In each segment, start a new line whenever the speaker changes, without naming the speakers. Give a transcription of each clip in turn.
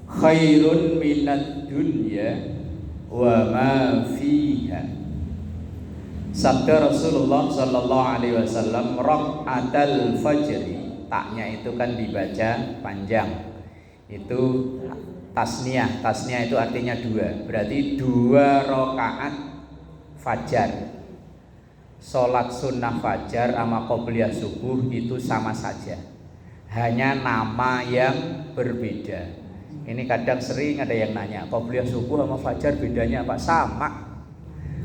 khairun minad dunya wa ma fiha. Sabda Rasulullah sallallahu alaihi wasallam, rakaatal fajri, taknya itu kan dibaca panjang. Itu tasniah. Tasniah itu artinya dua. Berarti 2 rakaat fajar. Sholat sunnah fajar sama qobliyah subuh itu sama saja. Hanya nama yang berbeda. Ini kadang sering ada yang nanya, qobliyah subuh sama fajar bedanya apa? Sama.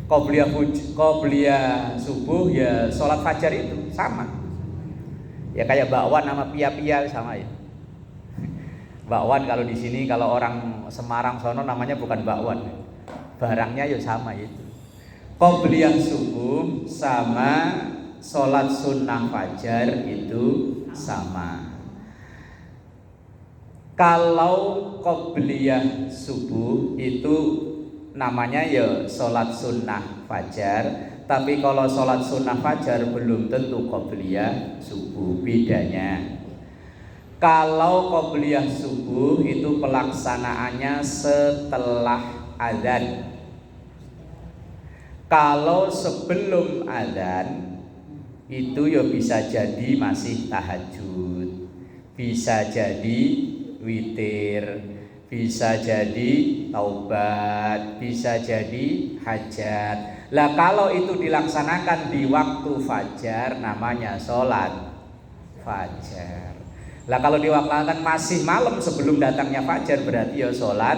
Qobliyah subuh ya sholat fajar itu sama. Ya kayak bakwan sama pia-pia sama ya. Bakwan kalau di sini, kalau orang Semarang sono namanya bukan bakwan. Barangnya ya sama itu. Qobliyah subuh sama sholat sunnah fajar itu sama. Kalau qobliyah subuh itu namanya ya sholat sunnah fajar, tapi kalau sholat sunnah fajar belum tentu qobliyah subuh. Bedanya, kalau qobliyah subuh itu pelaksanaannya setelah azan. Kalau sebelum azan itu ya bisa jadi masih tahajud, bisa jadi witir, bisa jadi taubat, bisa jadi hajat. Lah kalau itu dilaksanakan di waktu fajar namanya sholat fajar. Lah kalau diwakilkan masih malam sebelum datangnya fajar berarti ya sholat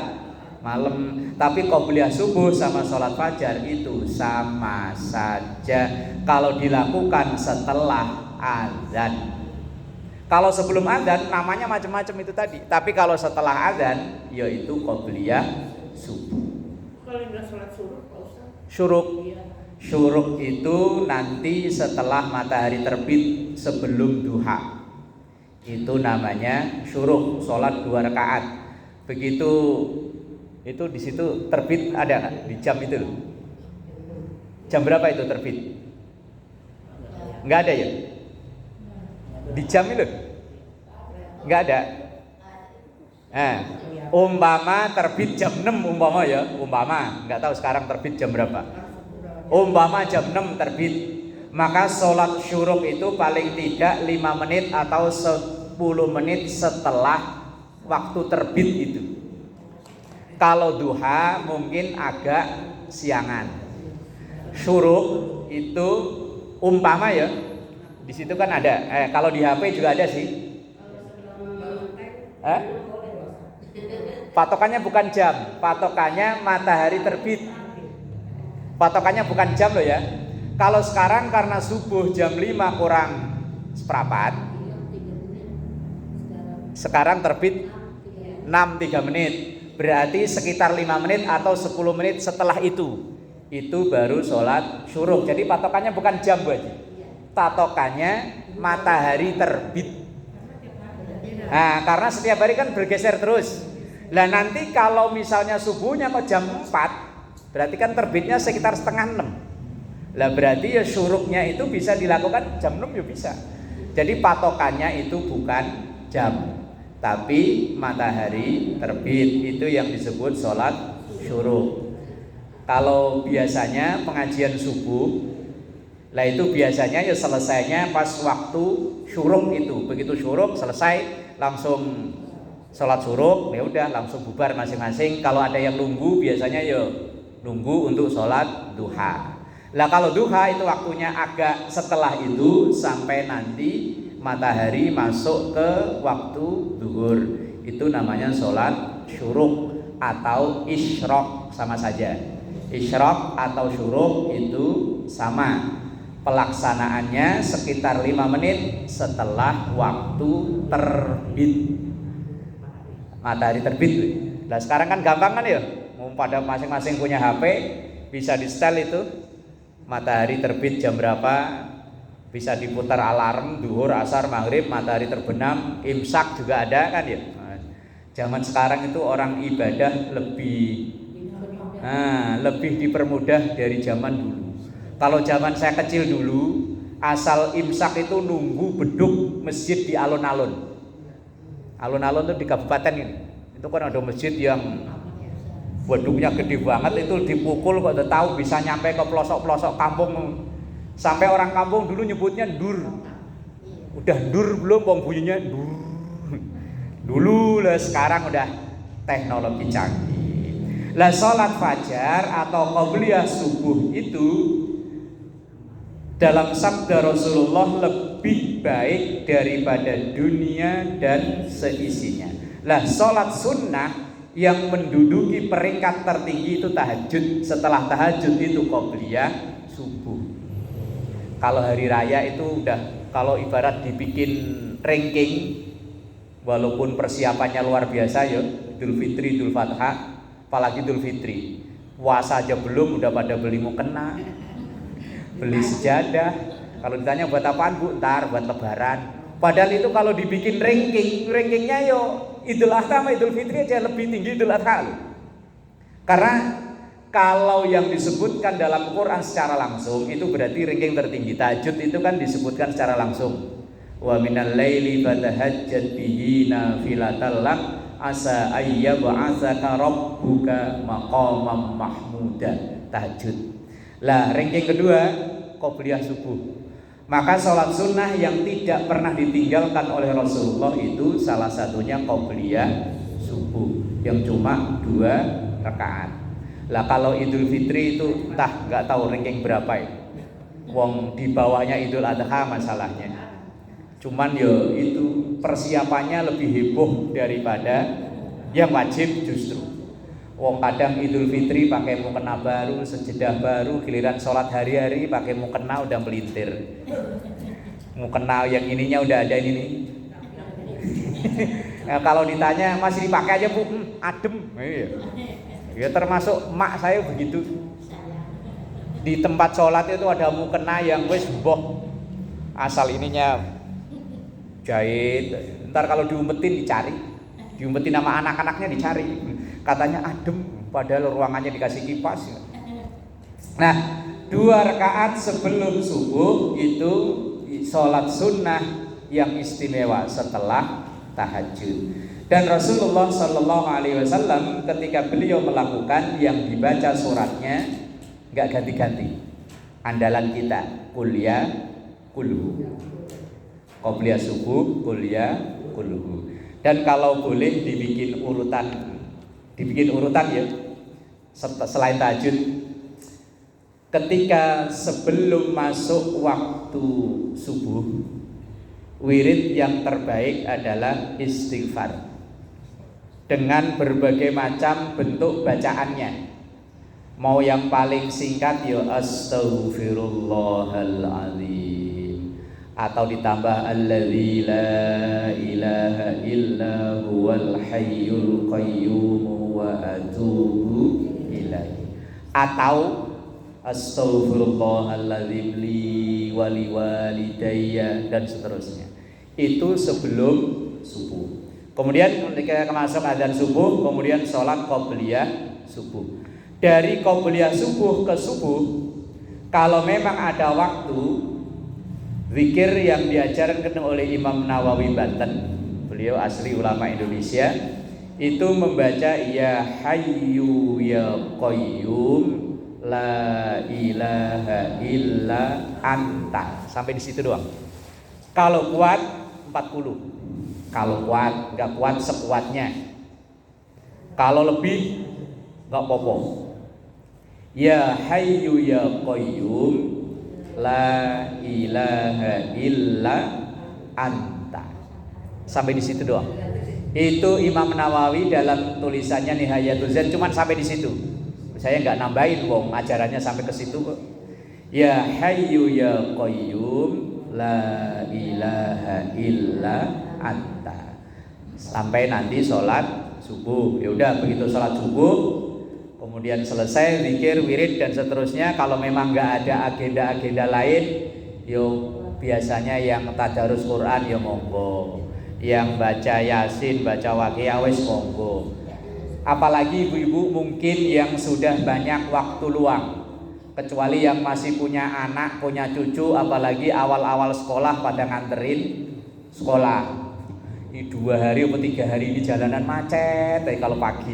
malam. Tapi qobliyah subuh sama sholat fajar itu sama saja kalau dilakukan setelah azan. Kalau sebelum azan namanya macam-macam itu tadi. Tapi kalau setelah azan yaitu qobliyah subuh.
Kalau nggak sholat syuruk, Pak Ustaz?
Syuruk. Syuruk itu nanti setelah matahari terbit sebelum duha. Itu namanya syuruk, sholat 2 rakaat. Begitu itu di situ terbit ada nggak di jam itu loh? Jam berapa itu terbit? Nggak ada ya? Di jam itu? Nggak ada. Umpama terbit jam 6 umpama ya, umpama, nggak tahu sekarang terbit jam berapa. Umpama jam 6 terbit, maka sholat syuruk itu paling tidak 5 menit atau 10 menit setelah waktu terbit itu. Kalau duha mungkin agak siangan. Syuruk itu umpama ya, di situ kan ada. Kalau di HP juga ada sih. Patokannya bukan jam, patokannya matahari terbit. Patokannya bukan jam loh ya. Kalau sekarang karena subuh jam 5 kurang seperempat, sekarang terbit 6:03 menit. Berarti sekitar 5 menit atau 10 menit setelah itu baru sholat syuruk. Jadi patokannya bukan jam Bu Haji, patokannya matahari terbit. Nah, karena setiap hari kan bergeser terus. Lah nanti kalau misalnya subuhnya kok jam 4, berarti kan terbitnya sekitar setengah 6. Lah berarti ya syuruknya itu bisa dilakukan jam 6 ya bisa. Jadi patokannya itu bukan jam, tapi matahari terbit, itu yang disebut sholat syuruk. Kalau biasanya pengajian subuh, lah itu biasanya ya selesainya pas waktu syuruk itu. Begitu syuruk selesai langsung sholat syuruk, ya udah langsung bubar masing-masing. Kalau ada yang nunggu biasanya ya nunggu untuk sholat duha. Lah kalau duha itu waktunya agak setelah itu sampai nanti matahari masuk ke waktu zuhur. Itu namanya sholat syuruk atau isyraq, sama saja. Isyraq atau syuruk itu sama. Pelaksanaannya sekitar 5 menit setelah waktu terbit, matahari terbit. Nah sekarang kan gampang kan ya, pada masing-masing punya HP, bisa di setel itu matahari terbit jam berapa, bisa diputar alarm duhur, asar, maghrib, matahari terbenam, imsak juga ada kan ya. Nah, zaman sekarang itu orang ibadah lebih dipermudah dari zaman dulu. Kalau zaman saya kecil dulu, asal imsak itu nunggu beduk masjid di alun-alun. Alun-alun itu di kabupaten ini. Itu Itu kan ada masjid yang waduknya gede banget, itu dipukul kok udah tahu bisa nyampe ke pelosok-pelosok kampung. Sampai orang kampung dulu nyebutnya dur. Udah dur belum wong bunyinya dur. Dulu lah, sekarang udah teknologi canggih. Lah salat fajar atau qabliyah subuh itu dalam sabda Rasulullah lebih baik daripada dunia dan seisinya. Lah salat sunnah yang menduduki peringkat tertinggi itu tahajud. Setelah tahajud itu qabliyah subuh. Kalau hari raya itu udah, kalau ibarat dibikin ranking, walaupun persiapannya luar biasa ya, Idul Fitri, Idul Fadha, apalagi Idul Fitri, puasa aja belum udah pada beli mukena, beli sejadah. Kalau ditanya buat apaan Bu? Ntar buat lebaran. Padahal itu kalau dibikin rankingnya yo Idul Adha sama Idul Fitri aja lebih tinggi Idul Adha loh. Karena kalau yang disebutkan dalam Quran secara langsung itu berarti ranking tertinggi. Tahajud itu kan disebutkan secara langsung. Wa minal laili fatahajjat bihi nafilatan lak asa ayyab'atsaka rabbuka maqamam mahmuda. Tahajud. Lah ranking kedua qabliyah subuh. Maka sholat sunnah yang tidak pernah ditinggalkan oleh Rasulullah itu salah satunya qabliyah subuh yang cuma 2 rakaat. Lah kalau Idul Fitri itu entah nggak tahu ranking berapa ya. Wong di bawahnya Idul Adha masalahnya. Cuman yo itu persiapannya lebih heboh daripada yang wajib justru. Wong kadang Idul Fitri pakai mukena baru, sejedah baru, giliran sholat hari-hari pakai mukena udah melintir. Mukena yang ininya udah ada ini nih. Nah, kalau ditanya masih dipakai aja Bu, adem. Iya. Ya termasuk mak saya begitu. Di tempat sholat itu ada mukena yang wis boh asal ininya jahit. Ntar kalau diumpetin dicari, diumpetin sama anak-anaknya dicari. Katanya adem, padahal ruangannya dikasih kipas. Nah, 2 rakaat sebelum subuh itu sholat sunnah yang istimewa setelah tahajud. Dan Rasulullah Shallallahu Alaihi Wasallam ketika beliau melakukan yang dibaca suratnya nggak ganti-ganti. Andalan kita kuliah kulhu, qabliyah subuh kuliah kulhu. Dan kalau boleh dibikin urutan ya. Selain tahajud, ketika sebelum masuk waktu subuh, wirid yang terbaik adalah istighfar. Dengan berbagai macam bentuk bacaannya. Mau yang paling singkat ya astaghfirullahaladzim, atau ditambah alladzi la ilaha illa huwal hayyul qayyum wa atubu ilaihi, atau astaghfirullahaladzim li wali walidayya dan seterusnya. Itu sebelum subuh. Kemudian ketika masuk adzan subuh, kemudian sholat qabliyah subuh. Dari qabliyah subuh ke subuh, kalau memang ada waktu, zikir yang diajarkan oleh Imam Nawawi Banten, beliau asli ulama Indonesia, itu membaca ya hayyu ya qayyum la ilaha illa anta. Sampai di situ doang. Kalau kuat 40. Kalau kuat, nggak kuat sekuatnya. Kalau lebih nggak apa-apa. Ya hayyu ya qayyum la ilaha illa anta. Sampai di situ doang. Itu Imam Nawawi dalam tulisannya Nihayatul Zain cuman sampai di situ. Saya nggak nambahin, wong ajarannya sampai ke situ kok. Ya hayyu ya qayyum la ilaha illa anta. Sampai nanti sholat subuh. Ya udah, begitu sholat subuh, kemudian selesai zikir, wirid dan seterusnya. Kalau memang nggak ada agenda-agenda lain, yo biasanya yang tadarus Quran ya monggo, yang baca Yasin, baca Waqiah wis monggo. Apalagi ibu-ibu mungkin yang sudah banyak waktu luang, kecuali yang masih punya anak, punya cucu, apalagi awal-awal sekolah pada nganterin sekolah. Ini 2 hari atau 3 hari ini jalanan macet, kalau pagi.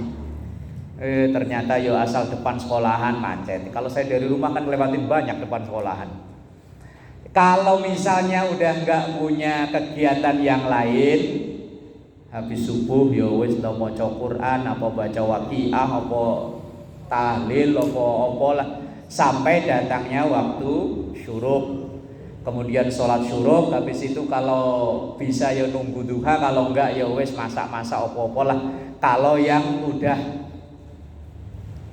Ternyata ya asal depan sekolahan macet. Kalau saya dari rumah kan lewatin banyak depan sekolahan. Kalau misalnya udah nggak punya kegiatan yang lain, habis subuh ya wis maca Quran, apa baca waqiah, apa tahlil, apa lah, sampai datangnya waktu syuruk. Kemudian sholat syuruk, habis itu kalau bisa ya nunggu duha, kalau enggak ya wis masak-masak apa-apa lah. Kalau yang udah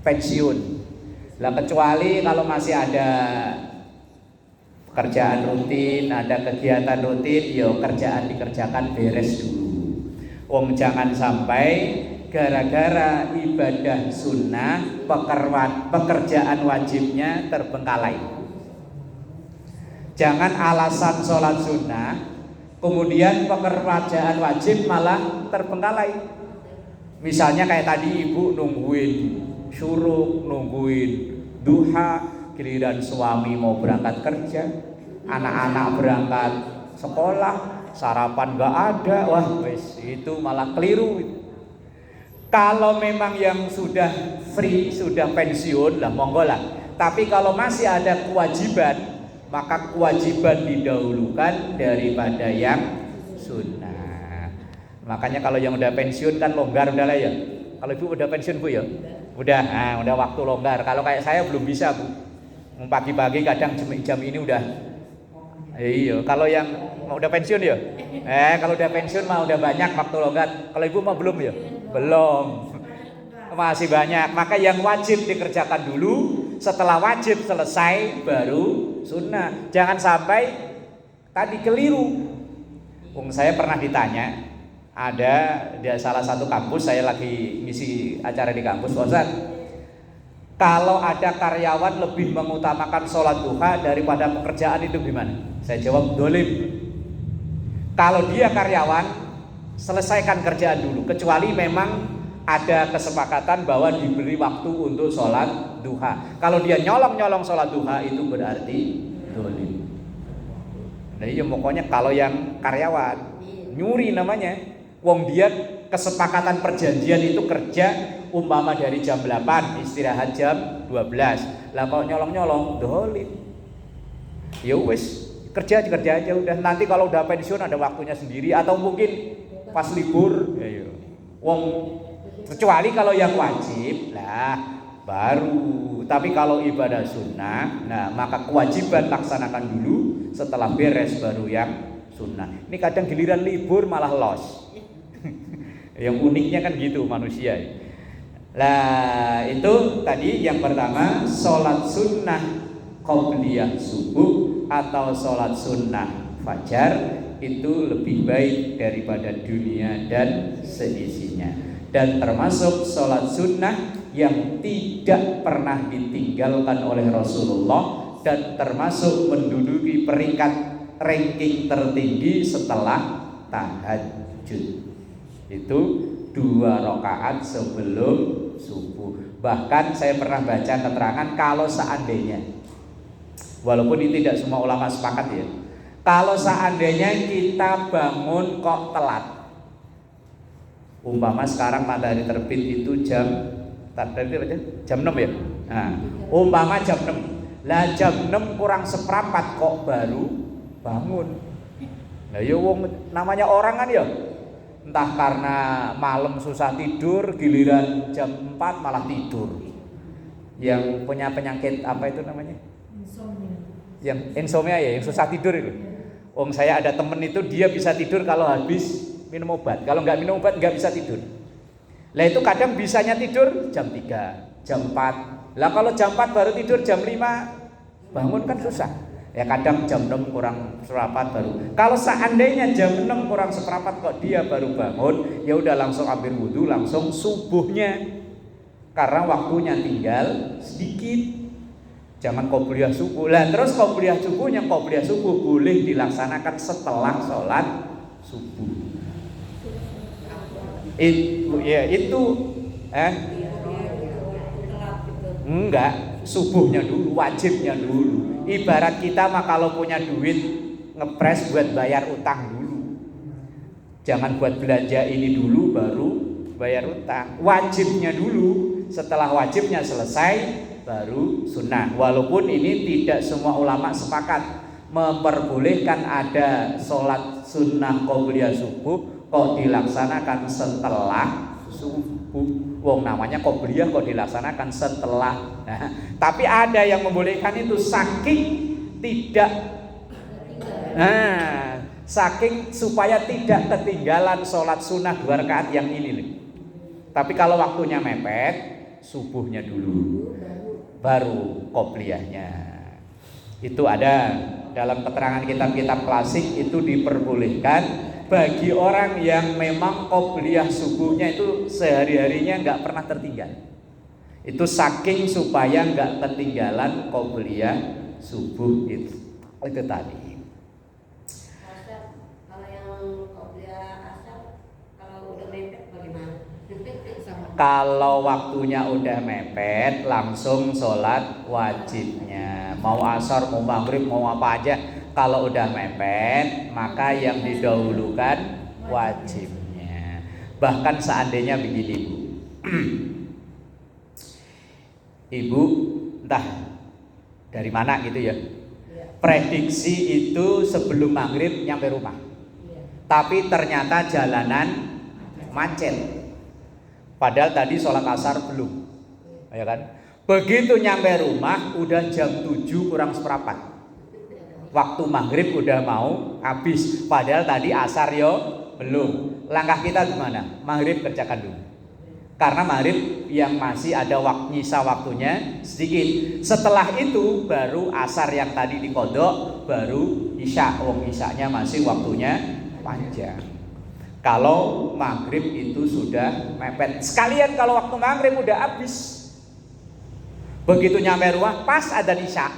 pensiun lah, kecuali kalau masih ada pekerjaan rutin, ada kegiatan rutin, ya kerjaan dikerjakan beres dulu. Wong jangan sampai gara-gara ibadah sunnah pekerjaan wajibnya terbengkalai. Jangan alasan sholat sunnah kemudian pekerjaan wajib malah terbengkalai. Misalnya kayak tadi ibu nungguin syuruk, nungguin duha, giliran suami mau berangkat kerja, anak-anak berangkat sekolah, sarapan gak ada, wah wes itu malah keliru. Kalau memang yang sudah free, sudah pensiun lah monggo lah. Tapi kalau masih ada kewajiban, maka kewajiban didahulukan daripada yang sunnah. Makanya kalau yang udah pensiun kan longgar udah lah ya. Kalau ibu udah pensiun bu ya, udah waktu longgar. Kalau kayak saya belum bisa bu. Pagi-pagi kadang jam ini udah. Iya. Kalau yang udah pensiun ya, kalau udah pensiun mah udah banyak waktu longgar. Kalau ibu mah belum ya, belum. Masih banyak. Maka yang wajib dikerjakan dulu. Setelah wajib selesai baru sunnah. Jangan sampai tadi keliru. Saya pernah ditanya, ada di salah satu kampus, saya lagi ngisi acara di kampus, Ustaz, kalau ada karyawan lebih mengutamakan sholat duha daripada pekerjaan itu gimana? Saya jawab dolim. Kalau dia karyawan, selesaikan kerjaan dulu, kecuali memang ada kesepakatan bahwa diberi waktu untuk sholat duha. Kalau dia nyolong sholat duha itu berarti dolim. Nah iya, pokoknya kalau yang karyawan nyuri namanya. Wong dia kesepakatan perjanjian itu kerja umpama dari jam 8 istirahat jam 12. Lah kalau nyolong dolim. Ya wis, kerja aja udah. Nanti kalau udah pensiun ada waktunya sendiri, atau mungkin pas libur. Ya, wong kecuali kalau yang wajib lah baru. Tapi kalau ibadah sunnah, nah maka kewajiban laksanakan dulu, setelah beres baru yang sunnah. Ini kadang giliran libur malah los. Yang uniknya kan gitu manusia. Lah itu tadi yang pertama, sholat sunnah qobliyah subuh atau sholat sunnah fajar itu lebih baik daripada dunia dan seisinya. Dan termasuk sholat sunnah yang tidak pernah ditinggalkan oleh Rasulullah, dan termasuk menduduki peringkat ranking tertinggi setelah tahajud. Itu 2 rakaat sebelum subuh. Bahkan saya pernah baca keterangan kalau seandainya, walaupun ini tidak semua ulama sepakat ya, kalau seandainya kita bangun kok telat, umpama sekarang matahari terbit itu jam 6 ya. Nah, umpama jam 6. Lah jam 6 kurang seperempat kok baru bangun. Lah ya wong namanya orang kan ya. Entah karena malam susah tidur, giliran jam 4 malah tidur. Yang punya penyakit apa itu namanya? Insomnia. Yang insomnia ya, yang susah tidur itu. Wong saya ada temen itu dia bisa tidur kalau habis minum obat. Kalau nggak minum obat nggak bisa tidur. Lah itu kadang bisanya tidur jam 3, jam 4. Lah kalau jam 4 baru tidur jam 5, bangun kan susah. Ya kadang jam 6 kurang seperempat baru. Kalau seandainya jam 6 kurang seperempat kok dia baru bangun, ya udah langsung ambil wudhu, langsung subuhnya. Karena waktunya tinggal sedikit. Jangan qobliyah subuh. Lah terus qobliyah subuhnya, qobliyah subuh boleh dilaksanakan setelah sholat subuh. Itu enggak, subuhnya dulu, wajibnya dulu. Ibarat kita mah kalau punya duit ngepres buat bayar utang dulu. Jangan buat belanja ini dulu baru bayar utang. Wajibnya dulu, setelah wajibnya selesai baru sunnah. Walaupun ini tidak semua ulama sepakat memperbolehkan ada sholat sunnah qobliyah subuh kok dilaksanakan setelah subuh. Wong namanya qobliyah kok dilaksanakan setelah. Nah, tapi ada yang membolehkan itu saking tidak, saking supaya tidak ketinggalan sholat sunnah 2 rakaat yang ini nih. Tapi kalau waktunya mepet, subuhnya dulu, baru qobliyahnya. Itu ada dalam keterangan kitab-kitab klasik, itu diperbolehkan bagi orang yang memang qobliyah subuhnya itu sehari-harinya nggak pernah tertinggal. Itu saking supaya nggak ketinggalan qobliyah subuh itu tadi.
Kalau yang qobliyah asar, kalau udah mepet bagaimana?
Kalau waktunya udah mepet, langsung sholat wajibnya. Mau asar, mau maghrib, mau apa aja. Kalau udah mepet, maka yang didahulukan wajibnya. Bahkan seandainya begini, Bu. Ibu entah dari mana gitu ya, prediksi itu sebelum maghrib nyampe rumah, tapi ternyata jalanan macet. Padahal tadi sholat asar belum, ya kan? Begitu nyampe rumah udah jam 7 kurang seperempat. Waktu maghrib udah mau habis. Padahal tadi asar yo belum. Langkah kita gimana? Maghrib kerjakan dulu. Karena maghrib yang masih ada nyisa waktunya sedikit. Setelah itu baru asar yang tadi dikodok, baru isya. Wong isyanya masih waktunya panjang. Kalau maghrib itu sudah mepet, sekalian kalau waktu maghrib udah habis, begitu nyampe rumah pas adzan isya,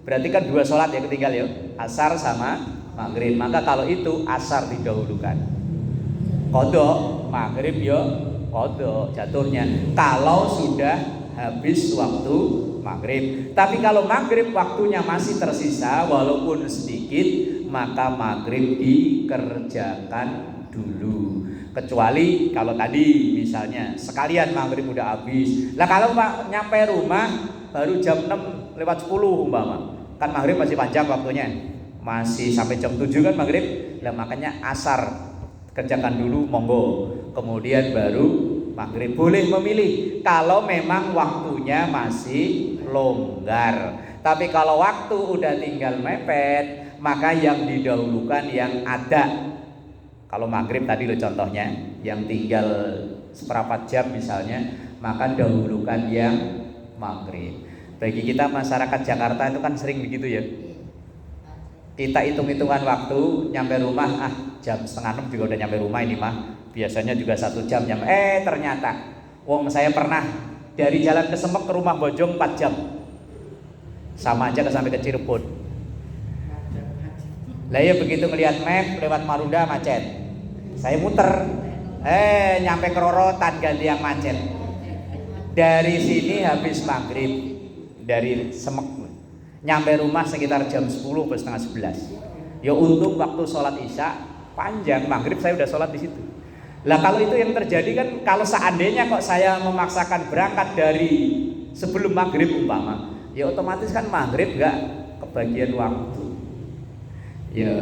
berarti kan 2 sholat ya ketinggal ya, asar sama maghrib. Maka kalau itu asar didahulukan, kodok maghrib ya kodok jatuhnya. Kalau sudah habis waktu maghrib, tapi kalau maghrib waktunya masih tersisa walaupun sedikit, maka maghrib dikerjakan dulu. Kecuali kalau tadi misalnya sekalian maghrib udah habis. Lah kalau nyampe rumah baru jam 6 lewat 10 umpama, kan maghrib masih panjang waktunya, masih sampai jam 7 kan maghrib. Lah makanya asar kerjakan dulu monggo, kemudian baru maghrib. Boleh memilih kalau memang waktunya masih longgar. Tapi kalau waktu udah tinggal mepet, maka yang didahulukan yang ada. Kalau maghrib tadi lo contohnya, yang tinggal seperempat jam misalnya, maka dahulukan yang maghrib. Bagi kita masyarakat Jakarta itu kan sering begitu ya. Kita hitung-hitungan waktu, nyampe rumah, jam 5:30 juga udah nyampe rumah ini mah. Biasanya juga 1 jam nyampe. Ternyata, wong saya pernah dari Jalan Kesemek ke rumah Bojong 4 jam. Sama aja sampai ke Cirebon. Lah ya begitu ngelihat map lewat Marunda macet. Saya muter, nyampe ke Rorotan ganti yang macet. Dari sini habis maghrib, dari Semek nyampe rumah sekitar jam 10 atau setengah 11. Ya untung waktu sholat isya panjang, maghrib saya udah sholat di situ. Lah kalau itu yang terjadi kan, kalau seandainya kok saya memaksakan berangkat dari sebelum maghrib umpama, ya otomatis kan maghrib nggak kebagian waktu. Ya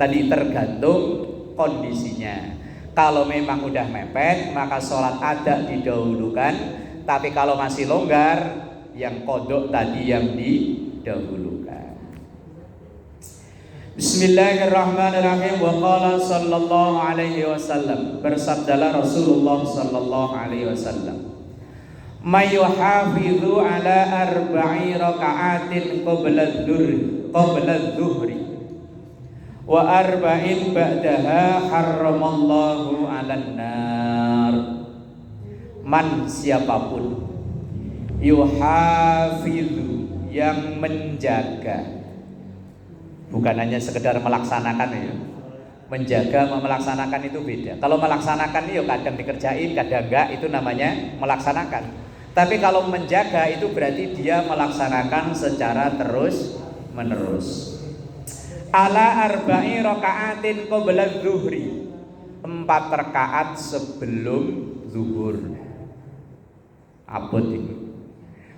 tadi tergantung kondisinya. Kalau memang udah mepet, maka sholat ada didahulukan. Tapi kalau masih longgar, yang kodok tadi yang didahulukan. Bismillahirrahmanirrahim. Wa qala sallallahu alaihi wasallam, bersabdalah Rasulullah sallallahu alaihi wasallam, may yuhafidhu ala 4 raka'atin qabla adh-dhuhri wa 4 ba'daha harramallahu 'alan nar. Man, siapapun, yuhafidhu, yang menjaga, bukan hanya sekedar melaksanakan ya. Menjaga sama melaksanakan itu beda. Kalau melaksanakan itu kadang dikerjain, kadang enggak, itu namanya melaksanakan. Tapi kalau menjaga itu berarti dia melaksanakan secara terus menerus. Ala 4 raka'atin qabla adh-dhuhri, 4 rakaat sebelum zuhur. Abot itu.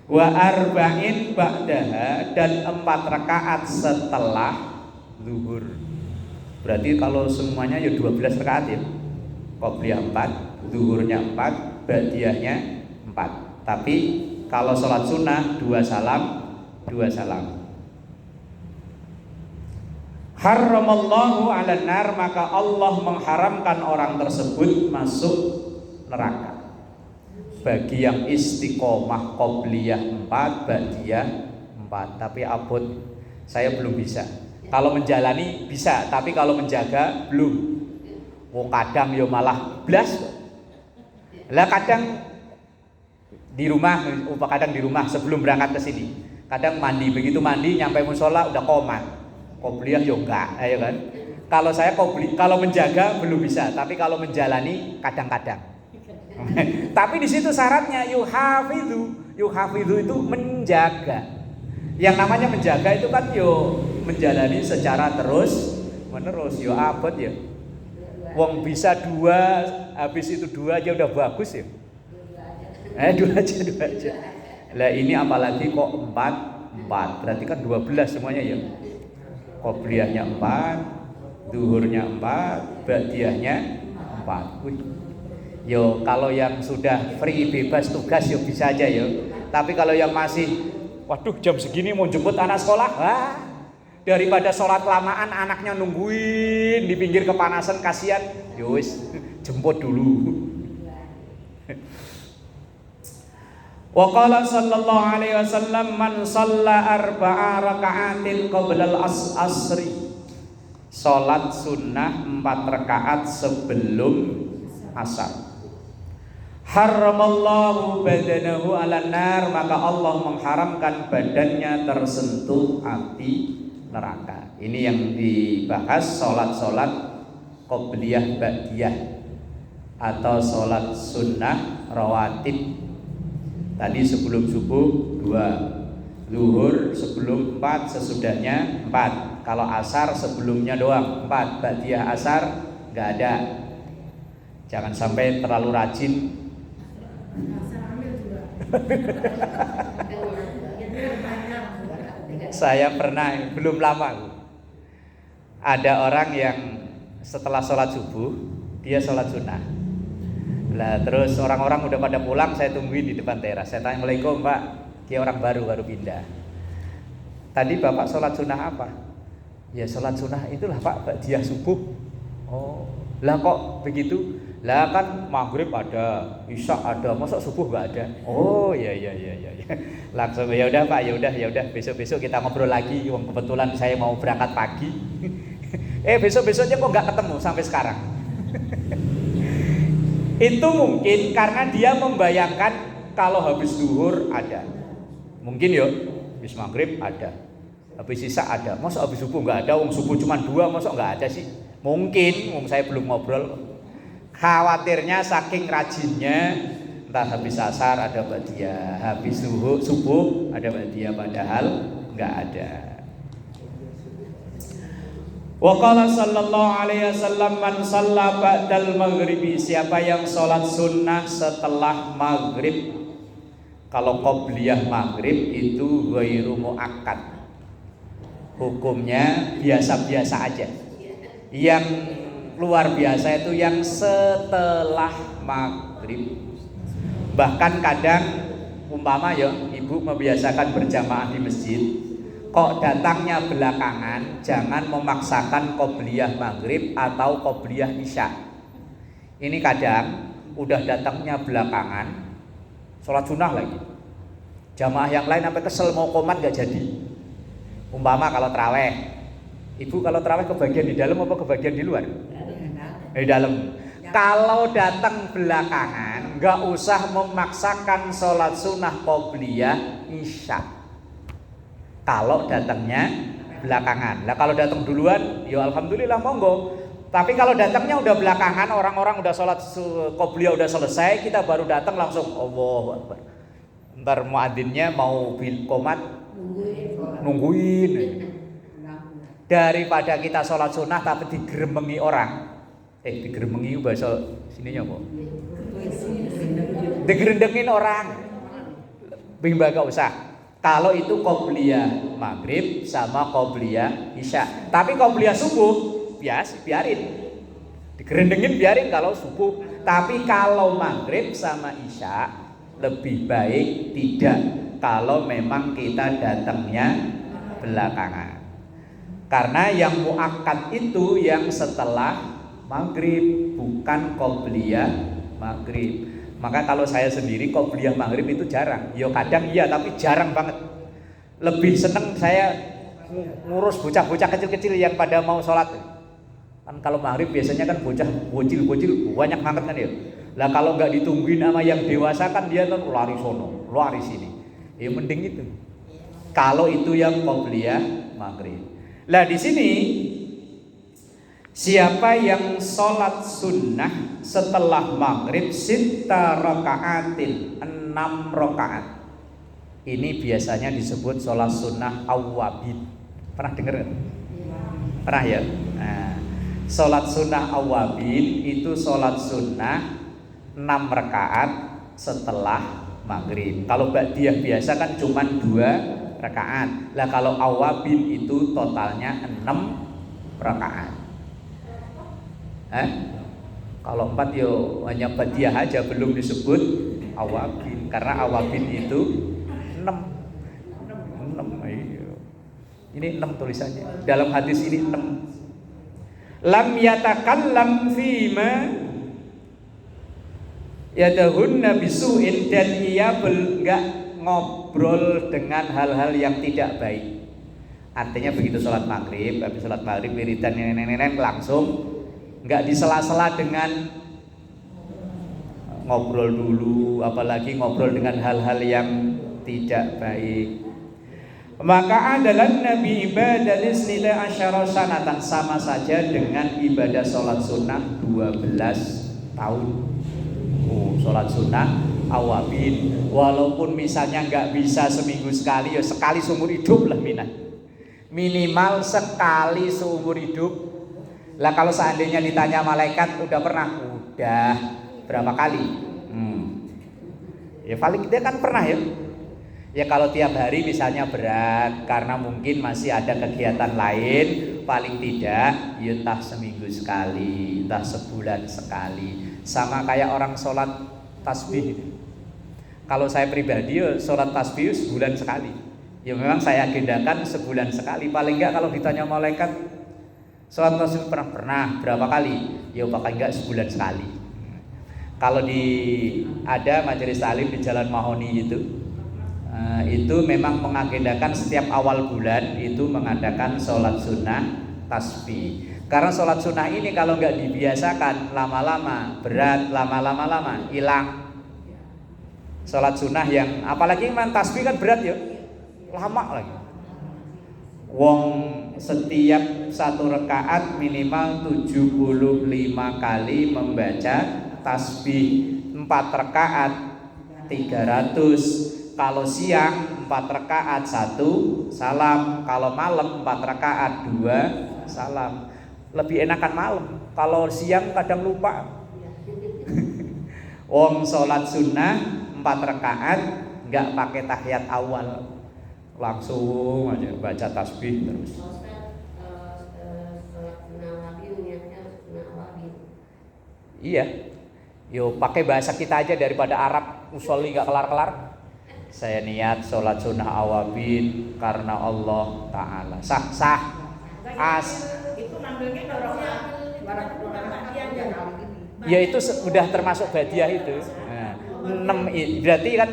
Wa arba'in ba'daha, dan 4 rakaat setelah zuhur. Berarti kalau semuanya ya 12 rakaat ya. Qobliyah 4, zuhurnya 4, ba'diyahnya 4. Tapi kalau sholat sunnah 2 salam, 2 salam. Haramallahu 'alan nar, maka Allah mengharamkan orang tersebut masuk neraka. Bagi yang istiqomah qobliyah 4, ba'diyah 4. Tapi abot, saya belum bisa. Kalau menjalani bisa, tapi kalau menjaga belum. Kadang yo malah blas. Lah kadang di rumah sebelum berangkat ke sini. Kadang mandi, begitu mandi nyampe musola udah komat. Qobliyah yo enggak, ayo kan. Kalau saya kalau menjaga belum bisa, tapi kalau menjalani kadang-kadang. Tapi di situ syaratnya yuhafidhu itu menjaga. Yang namanya menjaga itu kan yo menjalani secara terus menerus. Yo abot ya. Wong bisa 2, habis itu 2 aja udah bagus ya. 2 aja. Lah ini apalagi kok 4, berarti kan 12 semuanya ya. Qobliyahnya 4, zuhurnya 4, ba'diyahnya 4. Yo kalau yang sudah free bebas tugas yo bisa aja yo. Tapi kalau yang masih waduh jam segini mau jemput anak sekolah, daripada sholat kelamaan anaknya nungguin di pinggir kepanasan kasihan, yo wis jemput dulu. Wa qala sallallahu alaihi wasallam man shalla 4 raka'atin qabla al-asri. Salat sunnah 4 rakaat sebelum asar. Haramallahu badanahu 'alan nar, maka Allah mengharamkan badannya tersentuh api neraka. Ini yang dibahas salat-salat qobliyah ba'diyah atau salat sunnah rawatib. Tadi sebelum subuh 2, zuhur sebelum 4, sesudahnya 4. Kalau asar sebelumnya doang 4, ba'diyah asar enggak ada. Jangan sampai terlalu rajin. Saya pernah, belum lama, ada orang yang setelah sholat subuh dia sholat sunnah. Lah terus orang-orang udah pada pulang, saya tungguin di depan teras. Saya tanya, "Assalamualaikum Pak," dia orang baru pindah. "Tadi Bapak sholat sunnah apa?" "Ya sholat sunnah itulah Pak, ba'diyah subuh." "Oh, lah kok begitu?" "Lah kan maghrib ada, isya ada, masa subuh nggak ada?" "Oh ya. Langsung ya udah Pak, ya udah besok kita ngobrol lagi. Wong kebetulan saya mau berangkat pagi." Besok-besoknya kok nggak ketemu sampai sekarang. Itu mungkin karena dia membayangkan kalau habis zuhur ada. Mungkin ya, habis maghrib ada, habis isya ada. Masa habis subuh nggak ada? Wong subuh cuma 2, masa nggak ada sih? Mungkin, saya belum ngobrol. Khawatirnya saking rajinnya, entah habis asar ada ba'diyah, habis subuh ada ba'diyah, padahal nggak ada. Wa qala sallallahu alaihi wasallam man shalla ba'dal maghribi, siapa yang sholat sunnah setelah maghrib. Kalau qobliyah maghrib itu ghairu muakkad, hukumnya biasa-biasa aja. Yang luar biasa itu yang setelah maghrib. Bahkan kadang umpama ya ibu membiasakan berjamaah di masjid, kok datangnya belakangan, jangan memaksakan qobliyah maghrib atau qobliyah isya. Ini kadang udah datangnya belakangan, sholat sunnah lagi. Jamaah yang lain sampai kesel mau qomat gak jadi. Umpama kalau taraweh, ibu kalau taraweh kebagian di dalam apa kebagian di luar? Di dalam. Kalau datang belakangan, nggak usah memaksakan sholat sunnah qobliyah isya. Kalau datangnya belakangan. Lah kalau datang duluan, ya alhamdulillah monggo. Tapi kalau datangnya udah belakangan, orang-orang udah sholat qobliyah udah selesai, kita baru datang langsung Allahu Akbar. Ntar muadzinnya mau qomat nungguin. Daripada kita sholat sunnah tapi digeremengi orang. Digeremengi bahasa sininya apa? Digerendengin orang. Bimba gak usah. Kalau itu qobliyah maghrib sama qobliyah isya. Tapi qobliyah subuh biarin. Digerendengin biarin kalau subuh. Tapi kalau maghrib sama isya lebih baik tidak kalau memang kita datangnya belakangan. Karena yang muakkad itu yang setelah maghrib, bukan qobliyah maghrib. Maka kalau saya sendiri qobliyah maghrib itu jarang. Ya kadang iya tapi jarang banget. Lebih seneng saya ngurus bocah-bocah kecil-kecil yang pada mau sholat. Kan kalau maghrib biasanya kan bocah bocil-bocil banyak banget kan ya. Lah kalau nggak ditungguin sama yang dewasa kan dia kan lari sono, lari sini. Ya mending itu. Kalau itu yang qobliyah maghrib. Lah di sini siapa yang sholat sunnah setelah maghrib sita rakaatin 6 rakaat. Ini biasanya disebut sholat sunnah awwabin. Pernah dengar? Pernah ya? Nah, sholat sunnah awwabin itu sholat sunnah 6 rakaat setelah maghrib. Kalau ba'diyah biasa kan cuma 2 rakaat. Lah kalau awwabin itu totalnya 6 rakaat. Kalau 4 yo hanya ba'diyah aja belum disebut awwabin karena awwabin itu 6. Iya. Ini 6 tulisannya. Dalam hadis ini 6. Lam yatakallam fima yadahunna bisu'in, dan ia enggak ngobrol dengan hal-hal yang tidak baik. Artinya begitu sholat maghrib, habis sholat maghrib wiridan nenek-nenek langsung enggak disela-sela dengan ngobrol dulu, apalagi ngobrol dengan hal-hal yang tidak baik. Maka adalah Nabi ibadah isnida asyara sanatan, sama saja dengan ibadah sholat sunnah 12 tahun. Sholat sunnah awabin, walaupun misalnya nggak bisa seminggu sekali, ya sekali seumur hidup lah minimal sekali seumur hidup. Lah kalau seandainya ditanya malaikat udah pernah, udah berapa kali? Ya paling kita kan pernah ya. Ya kalau tiap hari misalnya berat karena mungkin masih ada kegiatan lain, paling tidak ya entah seminggu sekali, entah sebulan sekali. Sama kayak orang sholat tasbih. Kalau saya pribadi ya sholat tasbih sebulan sekali. Ya memang saya agendakan sebulan sekali. Paling enggak kalau ditanya malaikat sholat tasbih pernah berapa kali? Ya paling enggak sebulan sekali. Kalau ada majelis taklim di Jalan Mahoni itu memang mengagendakan setiap awal bulan itu mengadakan sholat sunnah tasbih. Karena sholat sunnah ini kalau nggak dibiasakan lama-lama berat, lama hilang. Sholat sunnah yang apalagi memang tasbih kan berat ya, lama lagi. Wong setiap 1 rakaat minimal 75 kali membaca tasbih. 4 rakaat 300. Kalau siang 4 rakaat 1 salam. Kalau malam 4 rakaat 2 salam. Lebih enakan malam. Kalau siang kadang lupa. Wong sholat sunnah 4 rakaat nggak pakai tahiyat awal, langsung aja baca tasbih terus. Iya. Yo pakai bahasa kita aja daripada Arab usolli nggak kelar-kelar. Saya niat sholat sunnah awabin karena Allah Ta'ala. Sah.
Itu ngambilnya barang
ya itu sudah termasuk badiah itu. Nah, 6 berarti kan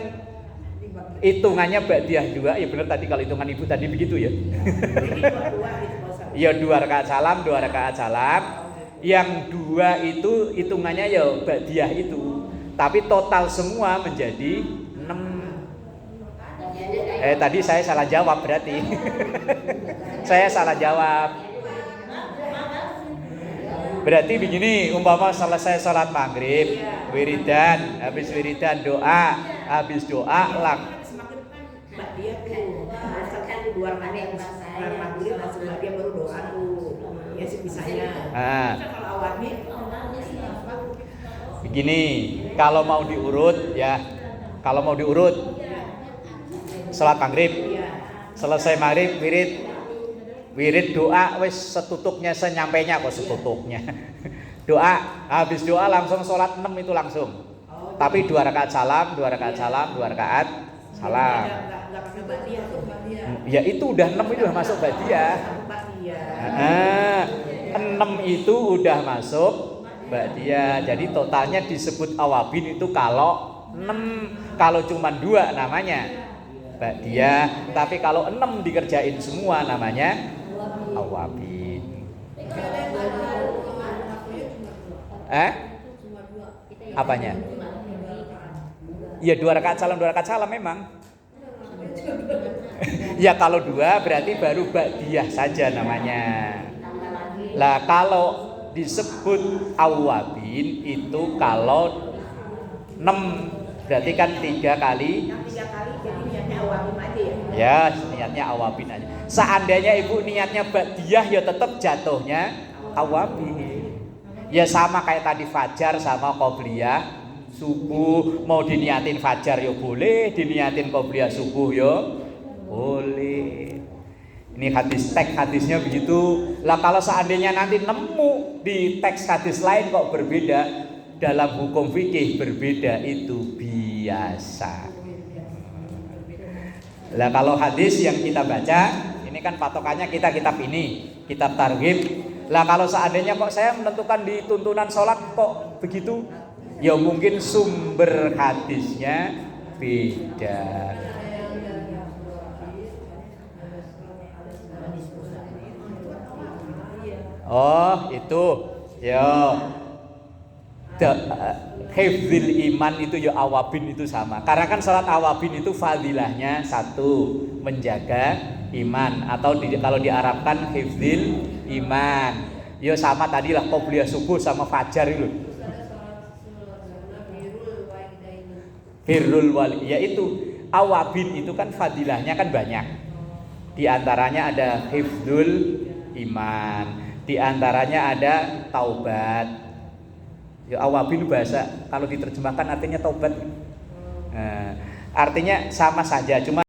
hitungannya badiah juga. Ya benar tadi kalau hitungan ibu tadi begitu ya. Ya 2 rakaat salam, 2 rakaat salam. Yang 2 itu hitungannya ya badiah itu. Tapi total semua menjadi 6. Tadi saya salah jawab berarti. Saya salah jawab. Berarti begini, umpama selesai sholat maghrib, wiridan, habis wiridan doa, habis doa
semakin kan dia tuh misalkan 2 rakaat maghrib langsung dia baru doa tuh ya sih misalnya. Kalau awalnya
Gini, kalau mau diurut ya, kalau mau diurut, salat maghrib, selesai maghrib, wirid doa, wis setutupnya senyampainya kok setutupnya. Doa, habis doa langsung sholat 6 itu langsung. Tapi 2 rakaat salam, 2 rakaat salam, 2 rakaat salam. Ya itu udah 6 itu udah masuk ba'diyah. 6 itu udah masuk ba'diyah. Jadi totalnya disebut awabin itu kalau 6, kalau cuma 2 namanya ba'diyah. Tapi kalau 6 dikerjain semua namanya awabin. Apanya? Ya 2 rakaat salam memang. Ya kalau 2 berarti baru ba'diyah saja namanya. Lah kalau disebut awabin itu kalau 6 berarti kan 3 kali.
3 kali jadi niatnya awabin aja ya.
Ya, niatnya awabin aja. Seandainya ibu niatnya ba'diyah ya tetap jatuhnya awabin. Ya sama kayak tadi fajar sama qobliyah subuh, mau diniatin fajar ya boleh, diniatin qobliyah subuh ya boleh. Ini teks hadisnya begitu. Lah kalau seandainya nanti nemu di teks hadis lain kok berbeda, dalam hukum fikih berbeda itu biasa. Lah kalau hadis yang kita baca, ini kan patokannya kitab ini, kitab Targhib. Lah kalau seandainya kok saya menentukan di tuntunan sholat kok begitu, ya mungkin sumber hadisnya beda. Oh itu, ya hifdzil iman itu ya awabin itu sama. Karena kan salat awabin itu fadilahnya 1 menjaga iman, atau kalau diarabkan hifdzil iman. Ya sama tadilah qobliyah subuh sama fajar itu. Birrul wali, yaitu awabin itu kan fadilahnya kan banyak. Di antaranya ada hifdzul iman, di antaranya ada taubat. Ya awabin bahasa kalau diterjemahkan artinya taubat. Artinya sama saja, cuma